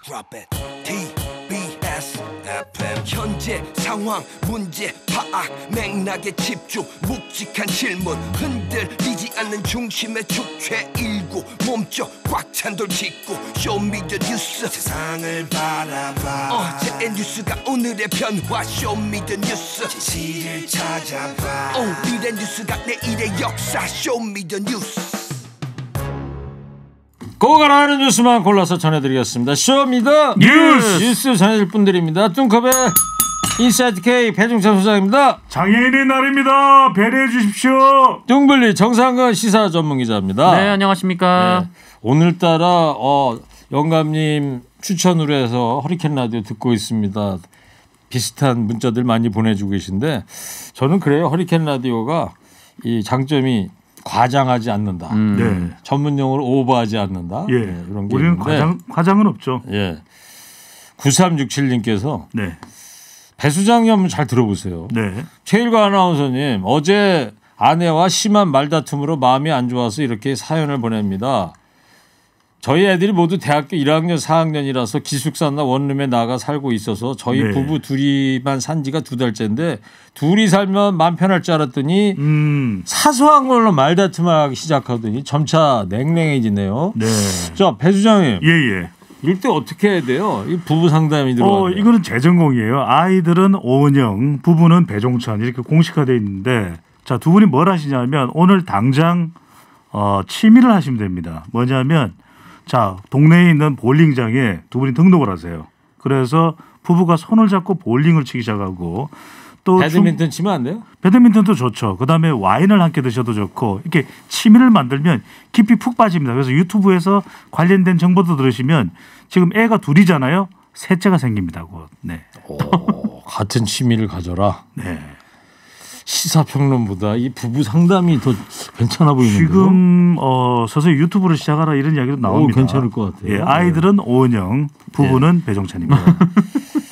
TBS FM 현재 상황 문제 파악 맥락에 집중 묵직한 질문 흔들리지 않는 중심의 축제 일구 몸쪽 꽉 찬 돌 짚고 쇼미더뉴스 세상을 바라봐 어제의 뉴스가 오늘의 변화 쇼미더뉴스 진실을 찾아봐 오늘의 뉴스가 내일의 역사 쇼미더뉴스 꼭 알아하는 뉴스만 골라서 전해드리겠습니다. 쇼미더 뉴스 전해드릴 분들입니다. 뚱커벨 인사이드 K 배종찬 소장입니다. 장애인의 날입니다. 배려해 주십시오. 뚱블리 정상근 시사 전문기자입니다. 네, 안녕하십니까. 네, 오늘따라 영감님 추천으로 해서 허리케인 라디오 듣고 있습니다. 비슷한 문자들 많이 보내주고 계신데 저는 그래요. 허리케인 라디오가 이 장점이 과장하지 않는다. 네. 전문용어로 오버하지 않는다. 예. 네, 이런 게 우리는 있는데 과장은 없죠. 예. 9367님께서 네. 배 수장님 한번 잘 들어보세요. 네. 최일과 아나운서님 어제 아내와 심한 말다툼으로 마음이 안 좋아서 이렇게 사연을 보냅니다. 저희 애들이 모두 대학교 1학년 4학년이라서 기숙사나 원룸에 나가 살고 있어서 저희 네. 부부 둘이만 산 지가 2달째인데 둘이 살면 마음 편할 줄 알았더니 사소한 걸로 말다툼을 하기 시작하더니 점차 냉랭해지네요. 네. 자, 배 수장님. 예. 이럴 때 어떻게 해야 돼요? 이 부부 상담이 들어가요. 이거는 제 전공이에요. 아이들은 오은영, 부부는 배종찬 이렇게 공식화되어 있는데 자, 두 분이 뭘 하시냐면 오늘 당장 취미를 하시면 됩니다. 뭐냐면 자, 동네에 있는 볼링장에 두 분이 등록을 하세요. 그래서 부부가 손을 잡고 볼링을 치기 시작하고 또 배드민턴 치면 안 돼요? 배드민턴도 좋죠. 그다음에 와인을 함께 드셔도 좋고 이렇게 취미를 만들면 깊이 푹 빠집니다. 그래서 유튜브에서 관련된 정보도 들으시면 지금 애가 둘이잖아요. 셋째가 생깁니다. 곧. 네. 같은 취미를 가져라. 네. 시사평론보다 이 부부 상담이 더 괜찮아 보이는데요. 지금 서서히 유튜브를 시작하라 이런 이야기도 나옵니다. 괜찮을 것 같아요. 예, 아이들은 오은영, 부부는 배종찬입니다.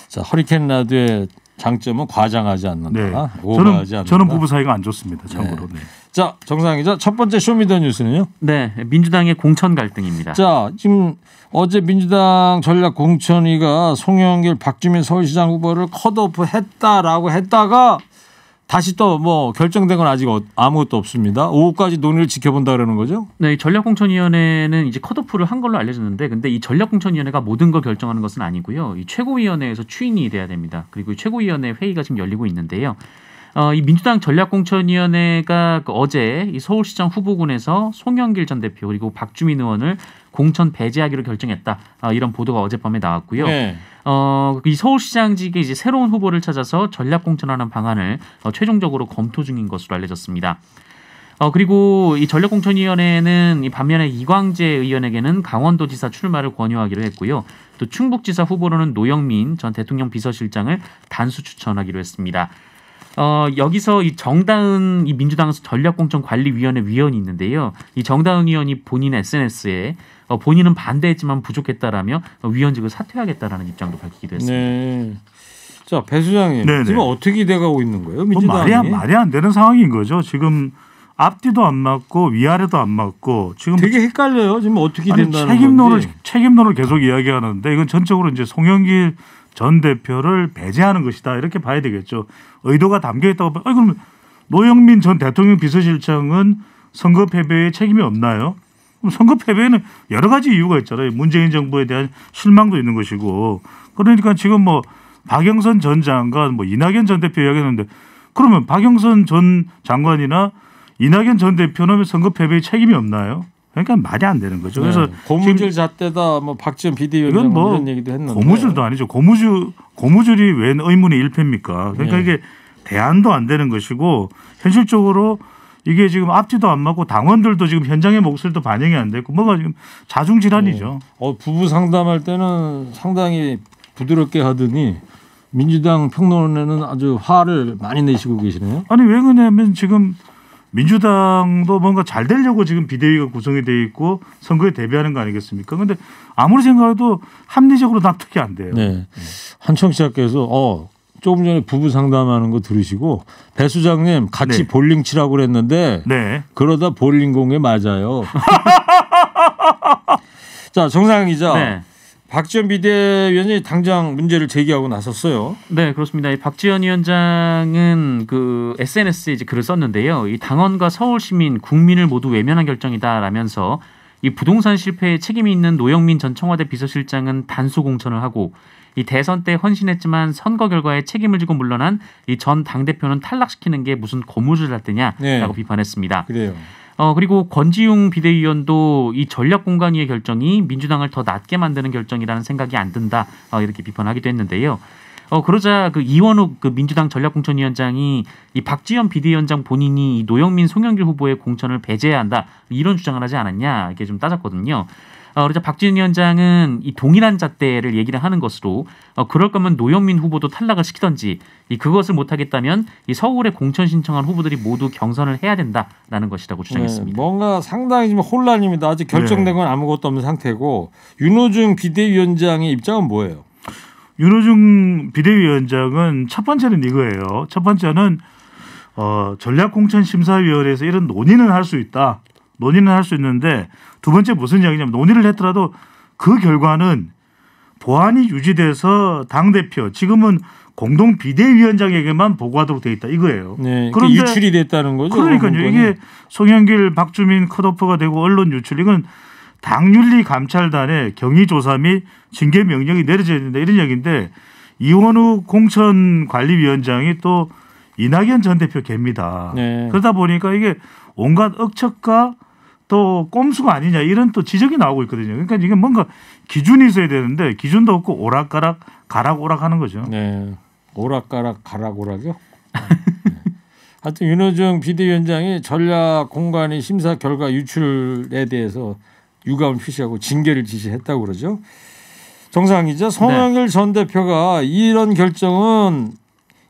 자, 허리케인 라디오의 장점은 과장하지 않는다. 네. 오버하지 않는다. 저는 부부 사이가 안 좋습니다. 참고로. 네. 자, 정상 기자 첫 번째 쇼미더뉴스는요? 네, 민주당의 공천 갈등입니다. 자, 지금 어제 민주당 전략 공천위가 송영길, 박주민 서울시장 후보를 컷오프했다라고 했다가 다시 또 뭐 결정된 건 아직 아무것도 없습니다. 오후까지 논의를 지켜본다 그러는 거죠? 네, 이 전략공천위원회는 이제 컷오프를 한 걸로 알려졌는데, 근데 이 전략공천위원회가 모든 걸 결정하는 것은 아니고요. 이 최고위원회에서 추인이 돼야 됩니다. 그리고 이 최고위원회 회의가 지금 열리고 있는데요. 이 민주당 전략공천위원회가 어제 이 서울시장 후보군에서 송영길 전 대표 그리고 박주민 의원을 공천 배제하기로 결정했다. 이런 보도가 어젯밤에 나왔고요. 네. 이 서울시장직에 이제 새로운 후보를 찾아서 전략공천하는 방안을 최종적으로 검토 중인 것으로 알려졌습니다. 그리고 이 전략공천위원회는 이 반면에 이광재 의원에게는 강원도지사 출마를 권유하기로 했고요. 또 충북지사 후보로는 노영민 전 대통령 비서실장을 단수 추천하기로 했습니다. 여기서 이 정다은 이 민주당 전략공천관리위원회 위원이 있는데요. 이 정다은 위원이 본인 SNS에 본인은 반대했지만 부족했다라며 위원직을 사퇴하겠다라는 입장도 밝히기도 했습니다. 네. 자, 배 수장님. 네네. 지금 어떻게 돼가고 있는 거예요? 민주당이? 말이 안 되는 상황인 거죠. 지금 앞뒤도 안 맞고 위아래도 안 맞고 지금 되게 헷갈려요. 지금 어떻게 된다는 건지. 책임론을 계속 이야기하는데 이건 전적으로 이제 송영길 전 대표를 배제하는 것이다 이렇게 봐야 되겠죠. 의도가 담겨 있다고. 그럼 노영민 전 대통령 비서실장은 선거 패배에 책임이 없나요? 그럼 선거 패배에는 여러 가지 이유가 있잖아요. 문재인 정부에 대한 실망도 있는 것이고. 그러니까 지금 뭐 박영선 전 장관, 뭐 이낙연 전 대표 이야기했는데 그러면 박영선 전 장관이나 이낙연 전 대표는 선거 패배에 책임이 없나요? 그러니까 말이 안 되는 거죠. 그래서 네. 고무줄 잣대다 뭐 박지원 비대위원장 뭐 이런 얘기도 했는데 고무줄도 아니죠. 고무줄이 웬 의문의 일패입니까? 그러니까 네. 이게 대안도 안 되는 것이고 현실적으로 이게 지금 앞뒤도 안 맞고 당원들도 지금 현장의 목소리도 반영이 안 됐고 뭐가 지금 자중질환이죠. 부부 상담할 때는 상당히 부드럽게 하더니 민주당 평론에는 아주 화를 많이 내시고 계시네요. 아니 왜 그러냐면 지금 민주당도 뭔가 잘 되려고 지금 비대위가 구성이 돼 있고 선거에 대비하는 거 아니겠습니까? 그런데 아무리 생각해도 합리적으로 납득이 안 돼요. 네. 한 청취자께서 조금 전에 부부 상담하는 거 들으시고 배 수장님 같이 네. 볼링 치라고 그랬는데 네. 그러다 볼링공에 맞아요. 자, 정상 기자. 네. 박지원 비대위원장이 당장 문제를 제기하고 나섰어요. 네, 그렇습니다. 이 박지원 위원장은 그 SNS에 이제 글을 썼는데요. 이 당원과 서울 시민, 국민을 모두 외면한 결정이다라면서 이 부동산 실패에 책임이 있는 노영민 전 청와대 비서실장은 단수 공천을 하고 이 대선 때 헌신했지만 선거 결과에 책임을 지고 물러난 이 전 당대표는 탈락시키는 게 무슨 고무줄 잣대냐라고 네. 비판했습니다. 그래요. 그리고 권지웅 비대위원도 이 전략공관위의 결정이 민주당을 더 낮게 만드는 결정이라는 생각이 안 든다. 이렇게 비판하기도 했는데요. 그러자 그 이원욱 그 민주당 전략공천위원장이 이 박지원 비대위원장 본인이 이 노영민 송영길 후보의 공천을 배제해야 한다. 이런 주장을 하지 않았냐. 이게 좀 따졌거든요. 그러자 박지원 위원장은 이 동일한 잣대를 얘기를 하는 것으로 그럴 거면 노영민 후보도 탈락을 시키던지 그것을 못하겠다면 이 서울에 공천 신청한 후보들이 모두 경선을 해야 된다라는 것이라고 주장했습니다. 네, 뭔가 상당히 좀 혼란입니다. 아직 결정된 건 아무것도 없는 상태고 윤호중 비대위원장의 입장은 뭐예요? 윤호중 비대위원장은 첫 번째는 이거예요. 첫 번째는 전략공천심사위원회에서 이런 논의는 할 수 있다. 논의는 할 수 있는데 두 번째 무슨 이야기냐면 논의를 했더라도 그 결과는 보안이 유지돼서 당대표 지금은 공동 비대위원장에게만 보고하도록 돼 있다 이거예요. 네, 그런데 유출이 됐다는 거죠. 그러니까요. 이게 송영길, 박주민 컷오프가 되고 언론 유출 이건 당윤리감찰단의 경위조사 및 징계 명령이 내려져야 된다 이런 얘기인데 이원욱 공천관리위원장이 또 이낙연 전 대표 개입니다. 네. 그러다 보니까 이게 온갖 억척과 또 꼼수가 아니냐 이런 또 지적이 나오고 있거든요. 그러니까 이게 뭔가 기준이 있어야 되는데 기준도 없고 오락가락 가락오락 하는 거죠. 네, 오락가락 가락오락이요. 네. 하여튼 윤호중 비대위원장이 전략공관위 심사 결과 유출에 대해서 유감을 표시하고 징계를 지시했다고 그러죠. 정상 기자, 송영길 전 대표가 이런 결정은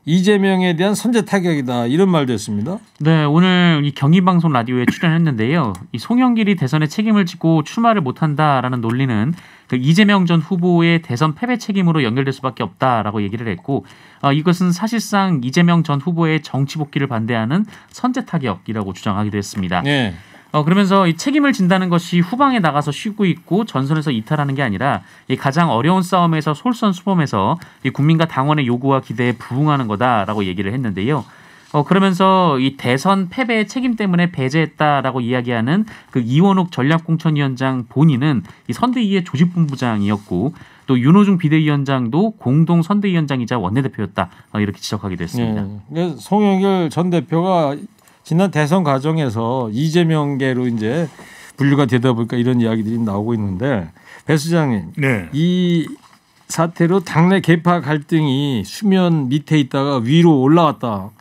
이재명에 대한 선제 타격이다 이런 말도 했습니다. 네, 오늘 이 경희방송 라디오에 출연했는데요. 이 송영길이 대선에 책임을 지고 출마를 못한다라는 논리는 그 이재명 전 후보의 대선 패배 책임으로 연결될 수밖에 없다라고 얘기를 했고 이것은 사실상 이재명 전 후보의 정치 복귀를 반대하는 선제 타격이라고 주장하기도 했습니다. 네. 그러면서 이 책임을 진다는 것이 후방에 나가서 쉬고 있고 전선에서 이탈하는 게 아니라 이 가장 어려운 싸움에서 솔선수범해서 이 국민과 당원의 요구와 기대에 부응하는 거다라고 얘기를 했는데요. 그러면서 이 대선 패배의 책임 때문에 배제했다라고 이야기하는 그 이원욱 전략공천위원장 본인은 이 선대위의 조직본부장이었고 또 윤호중 비대위원장도 공동 선대위원장이자 원내대표였다 이렇게 지적하기도 했습니다. 네. 송영길 전 대표가 지난 대선 과정에서 이재명계로 이제 분류가 되다 보니까 이런 이야기들이 나오고 있는데 배 수장님, 네. 이 사태로 당내 계파 갈등이 수면 밑에 있다가 위로 올라왔다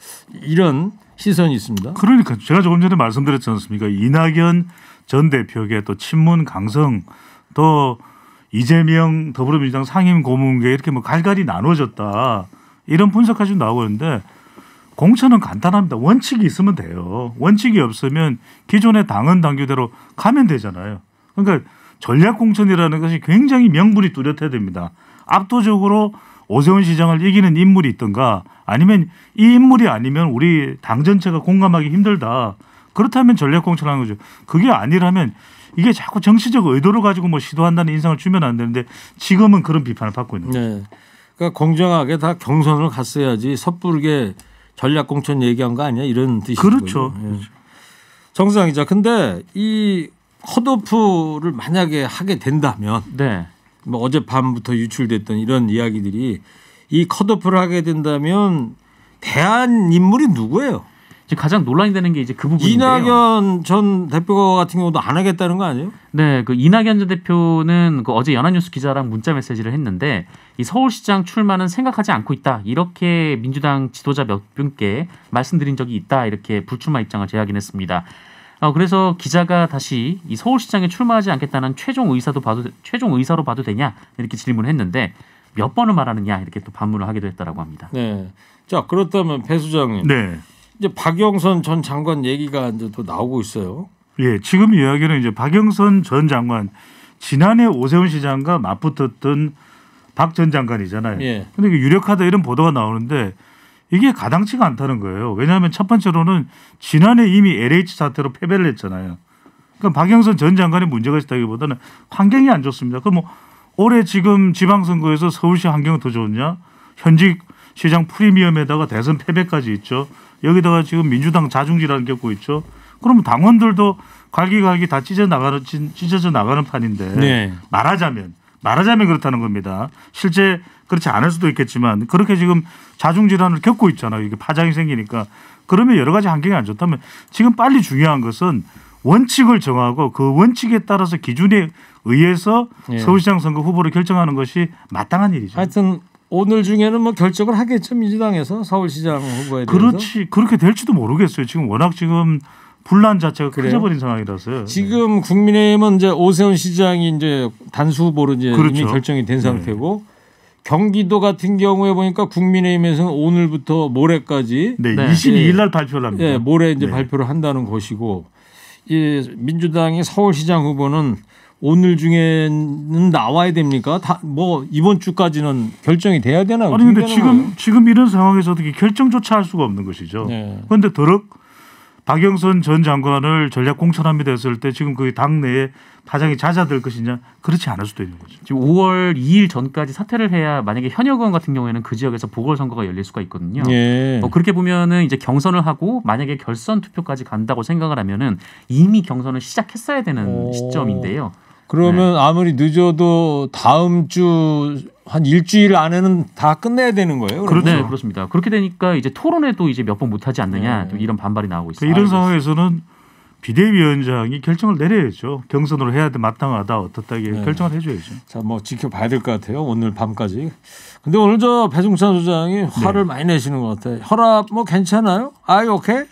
이런 시선이 있습니다. 그러니까 제가 조금 전에 말씀드렸지 않습니까? 이낙연 전 대표에게 또 친문 강성 또 이재명 더불어민주당 상임 고문계 이렇게 뭐 갈갈이 나눠졌다 이런 분석까지 나오고 있는데 공천은 간단합니다. 원칙이 있으면 돼요. 원칙이 없으면 기존의 당헌 당규대로 가면 되잖아요. 그러니까 전략 공천이라는 것이 굉장히 명분이 뚜렷해야 됩니다. 압도적으로 오세훈 시장을 이기는 인물이 있든가 아니면 이 인물이 아니면 우리 당 전체가 공감하기 힘들다. 그렇다면 전략 공천하는 거죠. 그게 아니라면 이게 자꾸 정치적 의도를 가지고 뭐 시도한다는 인상을 주면 안 되는데 지금은 그런 비판을 받고 있는 거죠. 네. 그러니까 공정하게 다 경선을 갔어야지 섣부르게 전략 공천 얘기한 거 아니야 이런 뜻이죠. 그렇죠. 예. 정상 기자, 근데 이 컷오프를 만약에 하게 된다면, 네. 뭐 어젯밤부터 유출됐던 이런 이야기들이 이 컷오프를 하게 된다면 대안 인물이 누구예요? 지금 가장 논란이 되는 게 이제 그 부분인데요. 이낙연 전 대표 같은 경우도 안 하겠다는 거 아니에요? 네, 그 이낙연 전 대표는 그 어제 연합뉴스 기자랑 문자 메시지를 했는데 이 서울시장 출마는 생각하지 않고 있다 이렇게 민주당 지도자 몇 분께 말씀드린 적이 있다 이렇게 불출마 입장을 재확인했습니다. 그래서 기자가 다시 이 서울시장에 출마하지 않겠다는 최종 의사로 봐도 되냐 이렇게 질문을 했는데 몇 번을 말하느냐 이렇게 또 반문을 하기도 했다라고 합니다. 네. 자, 그렇다면 배 수장님. 네. 이제 박영선 전 장관 얘기가 이제 또 나오고 있어요. 예, 지금 이야기는 이제 박영선 전 장관 지난해 오세훈 시장과 맞붙었던 박 전 장관이잖아요. 예. 근데 이게 유력하다 이런 보도가 나오는데 이게 가당치가 않다는 거예요. 왜냐하면 첫 번째로는 지난해 이미 LH 사태로 패배를 했잖아요. 그러니까 박영선 전 장관의 문제가 있다기보다는 환경이 안 좋습니다. 그럼 뭐 올해 지금 지방선거에서 서울시 환경은 더 좋냐? 현직 시장 프리미엄에다가 대선 패배까지 있죠. 여기다가 지금 민주당 자중질환 겪고 있죠. 그러면 당원들도 갈기갈기 다 찢어져 나가는 판인데 네. 말하자면 그렇다는 겁니다. 실제 그렇지 않을 수도 있겠지만 그렇게 지금 자중질환을 겪고 있잖아요. 이게 파장이 생기니까. 그러면 여러 가지 환경이 안 좋다면 지금 빨리 중요한 것은 원칙을 정하고 그 원칙에 따라서 기준에 의해서 네. 서울시장 선거 후보를 결정하는 것이 마땅한 일이죠. 하여튼 오늘 중에는 뭐 결정을 하겠죠. 민주당에서 서울시장 후보에 대해서. 그렇지. 그렇게 될지도 모르겠어요. 지금 워낙 지금 분란 자체가 그래요? 커져버린 상황이라서요. 지금 국민의힘은 이제 오세훈 시장이 이제 단수 후보로 이제 그렇죠. 이미 결정이 된 상태고 경기도 같은 경우에 보니까 국민의힘에서는 오늘부터 모레까지 네, 네. 22일 날 발표를 합니다. 예, 모레 이제 네. 발표를 한다는 것이고 이 민주당의 서울시장 후보는 오늘 중에는 나와야 됩니까? 다 뭐 이번 주까지는 결정이 돼야 되나요? 아니 근데 지금 이런 상황에서 어떻게 결정조차 할 수가 없는 것이죠. 네. 그런데 더럽 박영선 전 장관을 전략 공천합니다 했을 때 지금 그 당내에 파장이 잦아들 것이냐 그렇지 않을 수도 있는 거죠. 지금 5월 2일 전까지 사퇴를 해야 만약에 현역 의원 같은 경우에는 그 지역에서 보궐선거가 열릴 수가 있거든요. 예. 그렇게 보면은 이제 경선을 하고 만약에 결선 투표까지 간다고 생각을 하면은 이미 경선을 시작했어야 되는 오. 시점인데요. 그러면 아무리 늦어도 다음 주 한 일주일 안에는 다 끝내야 되는 거예요. 그러면? 그렇죠. 네, 그렇습니다. 그렇게 되니까 이제 토론회도 이제 몇 번 못하지 않느냐 또 이런 반발이 나오고 있습니다. 이런 상황에서는 비대위원장이 결정을 내려야죠. 경선으로 해야 돼 마땅하다 어떻다 이게 결정을 해줘야죠. 자, 뭐 지켜봐야 될 것 같아요. 오늘 밤까지. 근데 오늘 저 배종찬 소장이 화를 많이 내시는 것 같아요. 혈압 뭐 괜찮아요? 아이 오케이?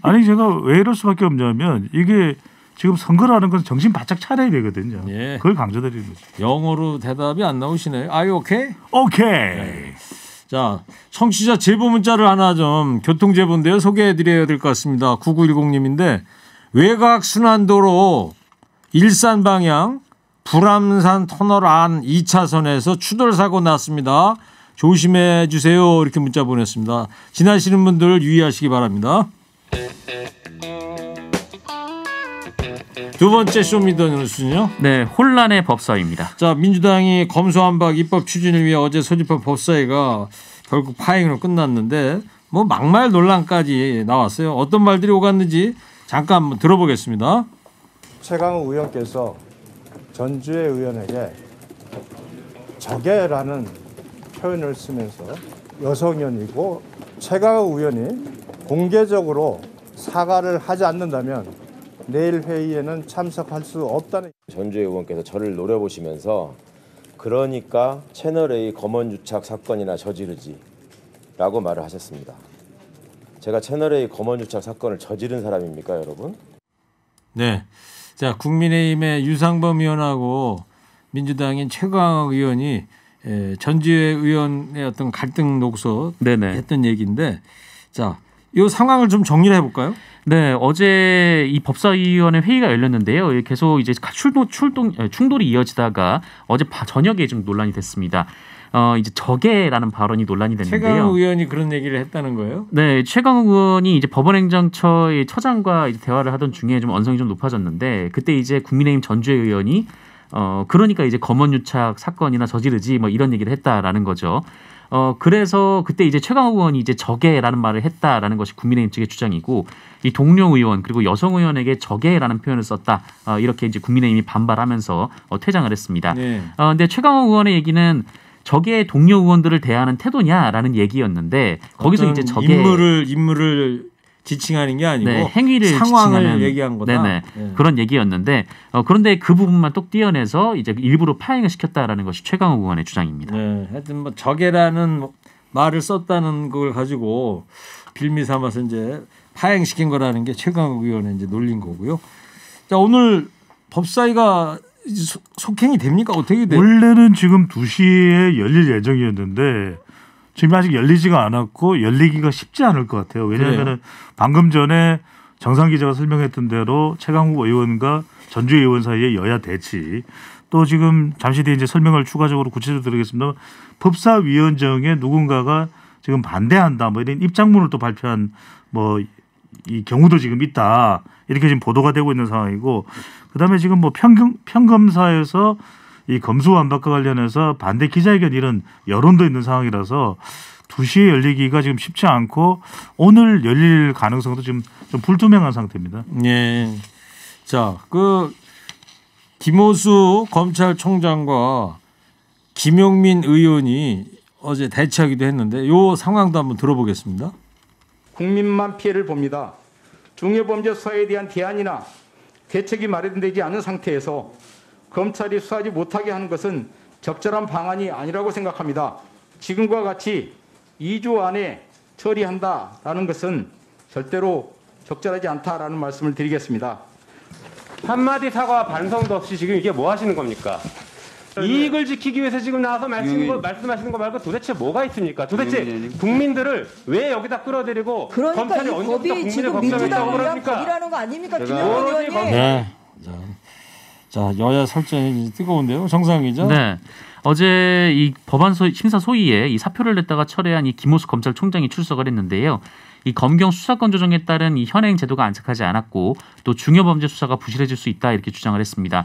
아니 제가 왜 이럴 수밖에 없냐면 이게 지금 선거라는 건 정신 바짝 차려야 되거든요. 예. 그걸 강조드리는 거죠. 영어로 대답이 안 나오시네요. 아이 오케이? 오케이. 자, 청취자 제보 문자를 하나 좀 교통 제보인데요. 소개해 드려야 될 것 같습니다. 9910님인데 외곽 순환도로 일산 방향 불암산 터널 안 2차선에서 추돌 사고 났습니다. 조심해 주세요. 이렇게 문자 보냈습니다. 지나시는 분들 유의하시기 바랍니다. 두 번째 쇼미더뉴스는요. 네, 혼란의 법사위입니다. 자, 민주당이 검수완박 입법 추진을 위해 어제 소집한 법사위가 결국 파행으로 끝났는데 뭐 막말 논란까지 나왔어요. 어떤 말들이 오갔는지 잠깐 한번 들어보겠습니다. 최강욱 의원께서 전주의 의원에게 적애라는 표현을 쓰면서 여성연이고 최강욱 의원이 공개적으로 사과를 하지 않는다면 내일 회의에는 참석할 수 없다는. 전주의 의원께서 저를 노려보시면서 그러니까 채널A 검언유착 사건이나 저지르지 라고 말을 하셨습니다. 제가 채널A 검언유착 사건을 저지른 사람입니까 여러분? 네, 자 국민의힘의 유상범 의원하고 민주당인 최강욱 의원이 전주의 의원의 어떤 갈등 녹소 네네. 했던 얘기인데 자, 이 상황을 좀 정리를 해볼까요? 네, 어제 이 법사위원회 회의가 열렸는데요. 계속 이제 충돌이 이어지다가 어제 저녁에 좀 논란이 됐습니다. 이제 적애라는 발언이 논란이 됐는데요. 최강욱 의원이 그런 얘기를 했다는 거예요? 네, 최강욱 의원이 이제 법원행정처의 처장과 이제 대화를 하던 중에 좀 언성이 좀 높아졌는데 그때 이제 국민의힘 전주의 의원이 그러니까 이제 검언유착 사건이나 저지르지 뭐 이런 얘기를 했다라는 거죠. 그래서 그때 이제 최강욱 의원이 이제 적애라는 말을 했다라는 것이 국민의힘 측의 주장이고 이 동료 의원 그리고 여성 의원에게 적애라는 표현을 썼다. 이렇게 이제 국민의힘이 반발하면서 퇴장을 했습니다. 네. 근데 최강욱 의원의 얘기는 적의 동료 의원들을 대하는 태도냐라는 얘기였는데 거기서 이제 적의 인물을 지칭하는 게 아니고 네, 행위를 상황을 지칭하는 얘기한 거다. 네네. 네. 그런 얘기였는데 그런데 그 부분만 똑 떼어내서 이제 일부러 파행을 시켰다라는 것이 최강욱 의원의 주장입니다. 네, 하여튼 뭐 적애라는 말을 썼다는 걸 가지고 빌미 삼아서 이제 파행시킨 거라는 게 최강욱 의원의 이제 놀린 거고요. 자, 오늘 법사위가 속행이 됩니까? 어떻게 돼요? 원래는 지금 2시에 열릴 예정이었는데 지금 아직 열리지가 않았고 열리기가 쉽지 않을 것 같아요. 왜냐하면 방금 전에 정상 기자가 설명했던 대로 최강욱 의원과 전주 의원 사이의 여야 대치 또 지금 잠시 뒤에 이제 설명을 추가적으로 구체적으로 드리겠습니다. 법사위원장에 누군가가 지금 반대한다 뭐 이런 입장문을 또 발표한 뭐 이 경우도 지금 있다 이렇게 지금 보도가 되고 있는 상황이고 그다음에 지금 뭐 평검사에서 이 검수완박과 관련해서 반대 기자회견 이런 여론도 있는 상황이라서 2시에 열리기가 지금 쉽지 않고 오늘 열릴 가능성도 지금 좀 불투명한 상태입니다. 예. 자, 그 김호수 검찰총장과 김용민 의원이 어제 대치하기도 했는데 이 상황도 한번 들어보겠습니다. 국민만 피해를 봅니다. 중요범죄 수사에 대한 대안이나 대책이 마련되지 않은 상태에서 검찰이 수사하지 못하게 하는 것은 적절한 방안이 아니라고 생각합니다. 지금과 같이 2주 안에 처리한다라는 것은 절대로 적절하지 않다라는 말씀을 드리겠습니다. 한마디 사과와 반성도 없이 지금 이게 뭐 하시는 겁니까? 이익을 지키기 위해서 지금 나와서 말씀하시는 거 말고 도대체 뭐가 있습니까? 도대체 국민들을 왜 여기다 끌어들이고 그러니까 검찰이 이 언제부터 법이 국민을 지금 걱정했다고 민주당을 위한 그럽니까? 법이라는 거 아닙니까? 제가- 김용민 의원님. 네. 자, 여야 설전이 뜨거운데요. 정상 기자. 네. 어제 이 법안 심사 소위에 이 사표를 냈다가 철회한 이 김호수 검찰총장이 출석을 했는데요. 이 검경 수사권 조정에 따른 이 현행 제도가 안착하지 않았고 또 중요범죄 수사가 부실해질 수 있다 이렇게 주장을 했습니다.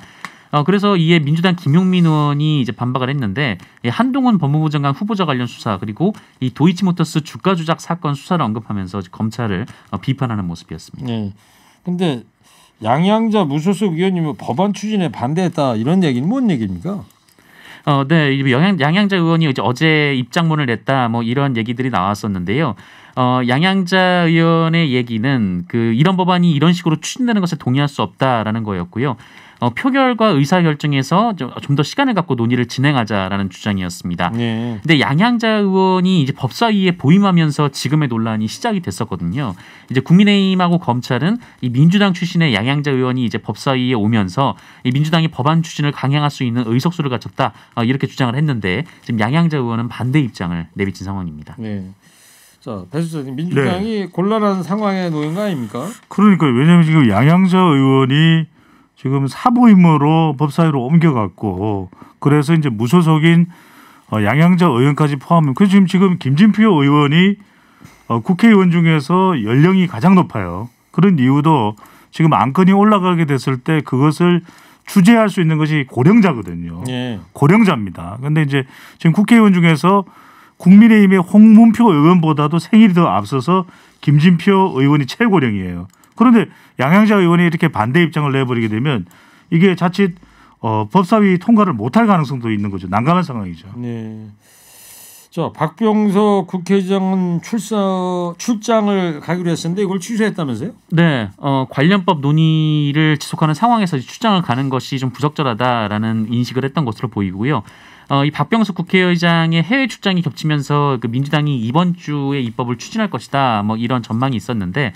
그래서 이에 민주당 김용민 의원이 이제 반박을 했는데 한동훈 법무부 장관 후보자 관련 수사 그리고 이 도이치모터스 주가 조작 사건 수사를 언급하면서 검찰을 비판하는 모습이었습니다. 네. 근데 양양자 무소속 의원님은 법안 추진에 반대했다 이런 얘기는 뭔 얘기입니까? 네, 양양자 의원이 어제 입장문을 냈다 뭐 이런 얘기들이 나왔었는데요. 양양자 의원의 얘기는 이런 법안이 이런 식으로 추진되는 것에 동의할 수 없다라는 거였고요. 표결과 의사결정에서 좀 더 시간을 갖고 논의를 진행하자라는 주장이었습니다. 네. 근데 양양자 의원이 이제 법사위에 보임하면서 지금의 논란이 시작이 됐었거든요. 이제 국민의힘하고 검찰은 이 민주당 출신의 양양자 의원이 이제 법사위에 오면서 이 민주당이 법안 추진을 강행할 수 있는 의석수를 갖췄다 이렇게 주장을 했는데 지금 양양자 의원은 반대 입장을 내비친 상황입니다. 네. 자, 배 수사님 민주당이 곤란한 상황에 놓인 거 아닙니까? 그러니까 왜냐하면 지금 양양자 의원이 지금 사보임으로 법사위로 옮겨갔고 그래서 이제 무소속인 양양자 의원까지 포함하면 그래서 지금 김진표 의원이 국회의원 중에서 연령이 가장 높아요. 그런 이유도 지금 안건이 올라가게 됐을 때 그것을 추재할 수 있는 것이 고령자거든요. 예. 고령자입니다. 그런데 이제 지금 국회의원 중에서 국민의힘의 홍문표 의원보다도 생일이 더 앞서서 김진표 의원이 최고령이에요. 그런데 양양자 의원이 이렇게 반대 입장을 내버리게 되면 이게 자칫 법사위 통과를 못할 가능성도 있는 거죠. 난감한 상황이죠. 네. 자, 박병석 국회의장은 출장을 가기로 했었는데 이걸 취소했다면서요? 네, 관련법 논의를 지속하는 상황에서 출장을 가는 것이 좀 부적절하다라는 인식을 했던 것으로 보이고요. 이 박병석 국회의장의 해외 출장이 겹치면서 민주당이 이번 주에 입법을 추진할 것이다, 뭐 이런 전망이 있었는데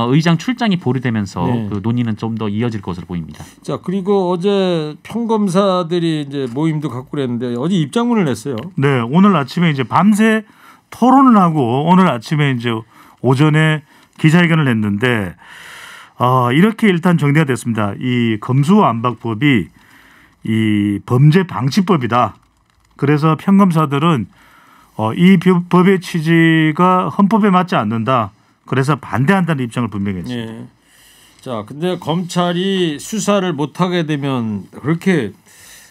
의장 출장이 보류되면서 네. 논의는 좀 더 이어질 것으로 보입니다. 자, 그리고 어제 평검사들이 이제 모임도 갖고 그랬는데 어제 입장문을 냈어요. 네, 오늘 아침에 이제 밤새 토론을 하고 오늘 아침에 이제 오전에 기자회견을 했는데 이렇게 일단 정리가 됐습니다. 이 검수완박법이 이 범죄 방지법이다. 그래서 평검사들은 이 법의 취지가 헌법에 맞지 않는다. 그래서 반대한다는 입장을 분명히 했습니다. 예. 자, 근데 검찰이 수사를 못하게 되면 그렇게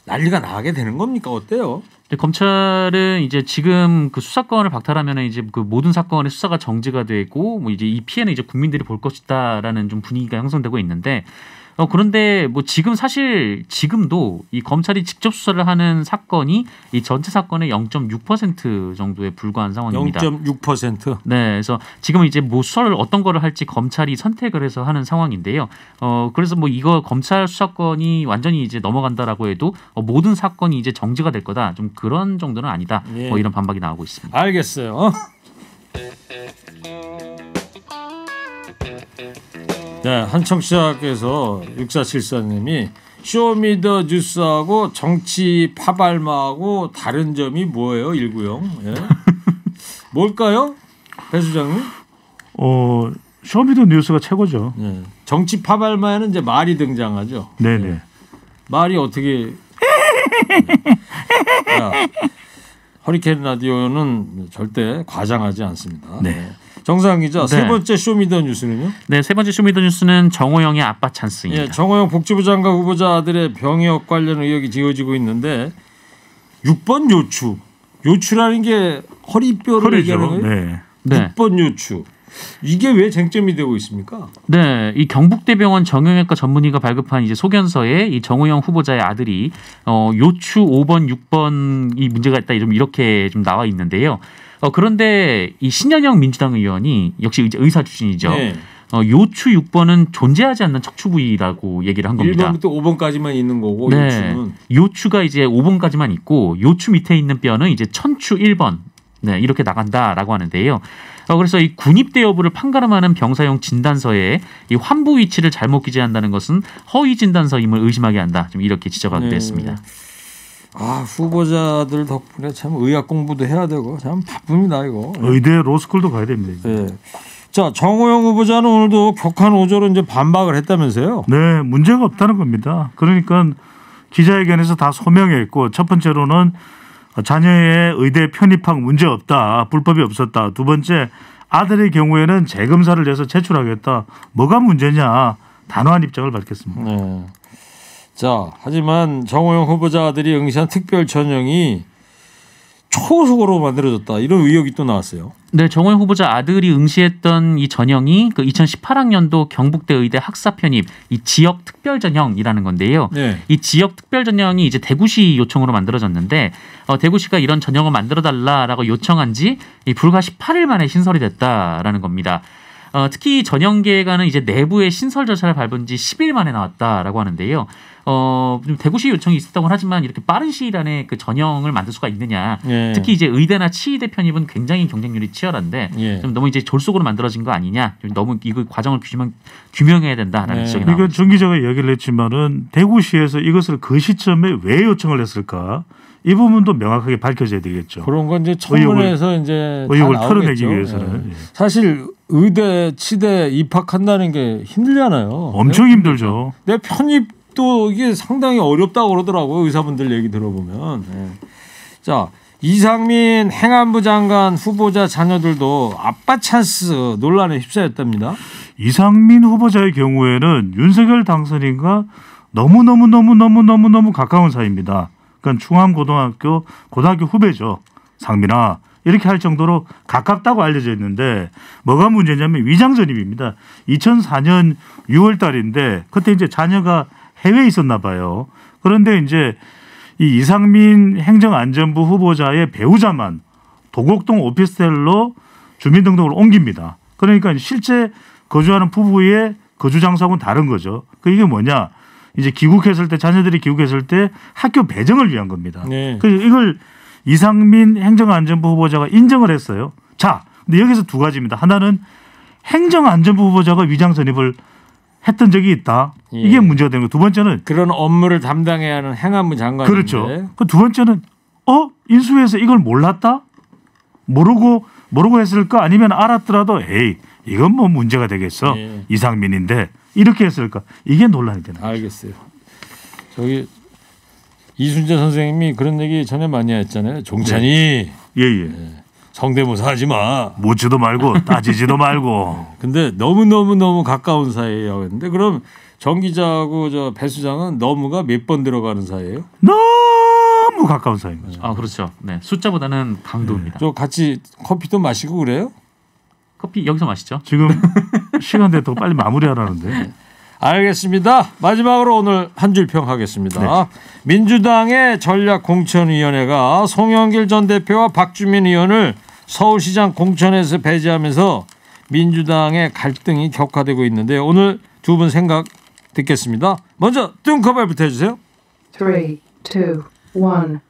난리가 나게 되는 겁니까? 어때요? 검찰은 이제 지금 그 수사권을 박탈하면 이제 그 모든 사건의 수사가 정지가 되고 뭐 이제 이 피해는 이제 국민들이 볼 것이다라는 좀 분위기가 형성되고 있는데 그런데 뭐 지금도 이 검찰이 직접 수사를 하는 사건이 이 전체 사건의 0.6% 정도에 불과한 상황입니다. 0.6%. 네, 그래서 지금은 이제 뭐 수사를 어떤 거를 할지 검찰이 선택을 해서 하는 상황인데요. 그래서 뭐 이거 검찰 수사권이 완전히 이제 넘어간다라고 해도 모든 사건이 이제 정지가 될 거다. 좀 그런 정도는 아니다. 예. 뭐 이런 반박이 나오고 있습니다. 알겠어요. 네, 한 청취자께서 6474님이 쇼미더뉴스하고 정치 파발마하고 다른 점이 뭐예요? 190. 예. 뭘까요? 배 수장님? 쇼미더뉴스가 최고죠. 네. 정치 파발마에는 이제 말이 등장하죠. 네네. 네. 말이 어떻게 자, 허리케인 라디오는 절대 과장하지 않습니다. 네. 정상 기자, 네. 세 번째 쇼미더뉴스는요? 네, 세 번째 쇼미더뉴스는 정호영의 아빠 찬스입니다. 예, 정호영 복지부 장관 후보자 아들의 병역 관련 의혹이 지어지고 있는데 6번 요추. 요추라는 게 허리뼈를 얘기하는 거예요? 네. 네. 6번 요추. 이게 왜 쟁점이 되고 있습니까? 네, 이 경북대병원 정형외과 전문의가 발급한 이제 소견서에 이 정호영 후보자의 아들이 요추 5번, 6번 이 문제가 있다 이렇게 좀 나와 있는데요. 그런데 이 신현영 민주당 의원이 역시 의사 출신이죠. 네. 요추 6번은 존재하지 않는 척추 부위라고 얘기를 한 겁니다. 1번부터 5번까지만 있는 거고 네, 요추는. 요추가 이제 5번까지만 있고 요추 밑에 있는 뼈는 이제 천추 1번. 네, 이렇게 나간다라고 하는데요. 그래서 이 군입대 여부를 판가름하는 병사용 진단서에 이 환부 위치를 잘못 기재한다는 것은 허위 진단서임을 의심하게 한다. 좀 이렇게 지적하기도 했습니다. 아, 후보자들 덕분에 참 의학 공부도 해야 되고 참 바쁩니다 이거. 의대 로스쿨도 가야 됩니다. 네. 자, 정호영 후보자는 오늘도 격한 오조로 이제 반박을 했다면서요? 네, 문제가 없다는 겁니다. 그러니까 기자회견에서 다 소명했고 첫 번째로는 자녀의 의대 편입학 문제 없다. 불법이 없었다. 두 번째 아들의 경우에는 재검사를 내서 제출하겠다. 뭐가 문제냐. 단호한 입장을 밝혔습니다. 네. 자, 하지만 정호영 후보자 아들이 응시한 특별 전형이 초속으로 만들어졌다. 이런 의혹이 또 나왔어요. 네, 정호영 후보자 아들이 응시했던 이 전형이 그 2018학년도 경북대 의대 학사 편입 이 지역 특별 전형이라는 건데요. 네. 이 지역 특별 전형이 이제 대구시 요청으로 만들어졌는데 대구시가 이런 전형을 만들어 달라라고 요청한 지 불과 18일 만에 신설이 됐다라는 겁니다. 특히 전형계획안은 이제 내부의 신설 절차를 밟은 지 10일 만에 나왔다라고 하는데요. 좀 대구시 요청이 있었다고 하지만 이렇게 빠른 시일 안에 그 전형을 만들 수가 있느냐. 예. 특히 이제 의대나 치의대 편입은 굉장히 경쟁률이 치열한데 예. 좀 너무 이제 졸속으로 만들어진 거 아니냐. 좀 너무 이거 과정을 규명해야 된다라는 지적이 나옵니다. 그러니까 정 기자가 이야기를 했지만은 대구시에서 이것을 그 시점에 왜 요청을 했을까? 이 부분도 명확하게 밝혀져야 되겠죠. 그런 건 이제 청문회에서 이제 의혹을 다 털어내기 나오겠죠. 위해서는. 예. 사실 의대, 치대 입학한다는 게 힘들잖아요. 엄청 힘들죠. 내 편입도 이게 상당히 어렵다고 그러더라고요. 의사분들 얘기 들어보면. 예. 자, 이상민 행안부 장관 후보자 자녀들도 아빠 찬스 논란에 휩싸였답니다. 이상민 후보자의 경우에는 윤석열 당선인과 너무 가까운 사이입니다. 그러니까 중앙고등학교 고등학교 후배죠. 상민아 이렇게 할 정도로 가깝다고 알려져 있는데 뭐가 문제냐면 위장 전입입니다. 2004년 6월 달인데 그때 이제 자녀가 해외에 있었나 봐요. 그런데 이제 이 이상민 행정안전부 후보자의 배우자만 도곡동 오피스텔로 주민등록을 옮깁니다. 그러니까 실제 거주하는 부부의 거주 장소하고는 다른 거죠. 그 이게 뭐냐? 이제 귀국했을 때 자녀들이 귀국했을 때 학교 배정을 위한 겁니다. 네. 그래서 이걸 이상민 행정안전부 후보자가 인정을 했어요. 자, 근데 여기서 두 가지입니다. 하나는 행정안전부 후보자가 위장 전입을 했던 적이 있다. 예. 이게 문제가 되는 거. 두 번째는 그런 업무를 담당해야 하는 행안부 장관인데. 그렇죠. 그 두 번째는 인수해서 이걸 몰랐다? 모르고 했을까? 아니면 알았더라도 에이 이건 뭐 문제가 되겠어. 예. 이상민인데 이렇게 했을까? 이게 논란이 되는 거죠. 알겠어요. 저기 이순재 선생님이 그런 얘기 전에 많이 했잖아요. 종찬이 예예. 성대모사 하지 마. 묻지도 말고 따지지도 말고. 근데 너무 가까운 사이예요. 근데 그럼 정 기자하고 저 배 수장은 너무가 몇 번 들어가는 사이예요? 너무 가까운 사이인 거죠. 아, 그렇죠. 네, 숫자보다는 강도입니다. 저 같이 커피도 마시고 그래요? 커피 여기서 마시죠. 지금 시간 돼도 빨리 마무리하라는데. 알겠습니다. 마지막으로 오늘 한 줄 평하겠습니다. 네. 민주당의 전략공천위원회가 송영길 전 대표와 박주민 의원을 서울시장 공천에서 배제하면서 민주당의 갈등이 격화되고 있는데 오늘 두 분 생각 듣겠습니다. 먼저 뚱커발부터 해주세요. 3, 2, 1.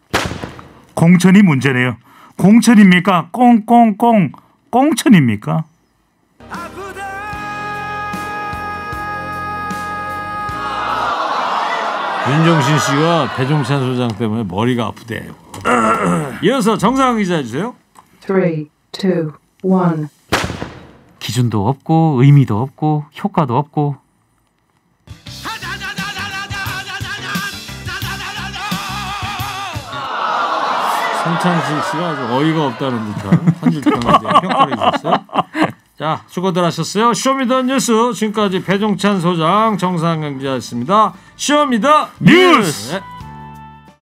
공천이 문제네요. 공천입니까? 꽁꽁꽁 꽁천입니까? 윤정신 씨가 배종찬 소장 때문에 머리가 아프대요. 이어서 정상훈 기자 해주세요. 3, 2, 1. 기준도 없고 의미도 없고 효과도 없고. 손창식 씨가 아주 어이가 없다는 듯한 한 줄 평을 평가를 해주셨어요. 자, 수고들 하셨어요. 쇼미더뉴스 지금까지 배종찬 소장, 정상영 기자였습니다. 쇼미더뉴스. 네.